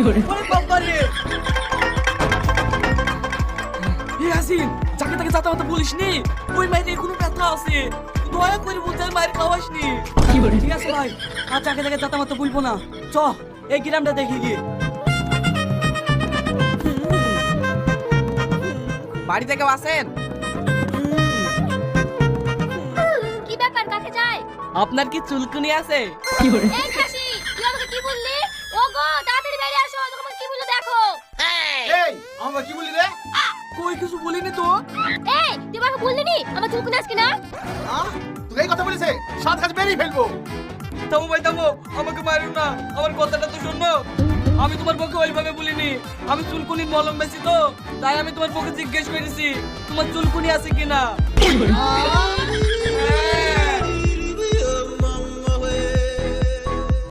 ওরে বাবা রে ইয়াসিন যাকে তাকে যাতা মাতা বলিস নি ওই মাইরে কোনো ব্যথা আছে দয়া করে বুঝার মায়ের খাওয়াস নি ঠিক আছে ভাই আর যাকে তাকে যাতা মাতা বলবো না চ এই গ্রামটা দেখে গিয়ে বাড়ি থেকে আসেন? কি ব্যাপার কাকে যায়? আপনার কি চুলকুনি আছে এই খাসি তুই আমাকে কি বললি? ওগো তাড়াতাড়ি বাইরে আসো তোমাকে কি বলে দেখো। এই আমরা কি বলি রে? কই কিছু বলিনি তো এই তুই আমাকে বললি নি আমার চুলকুনি আজকে না? তুই এই কথা বলেছে সাত কাজ বেরিয়ে ফেলবো। থামো ভাই থামো আমাকে মারো না আমার কথাটা তো শোনো আমি তোমার পক্ষে ওইভাবে বলিনি আমি চুলকুনির মলম বেশি তো তাই আমি তোমার পক্ষে জিজ্ঞেস করেছি তোমার চুলকুনি আছে কিনা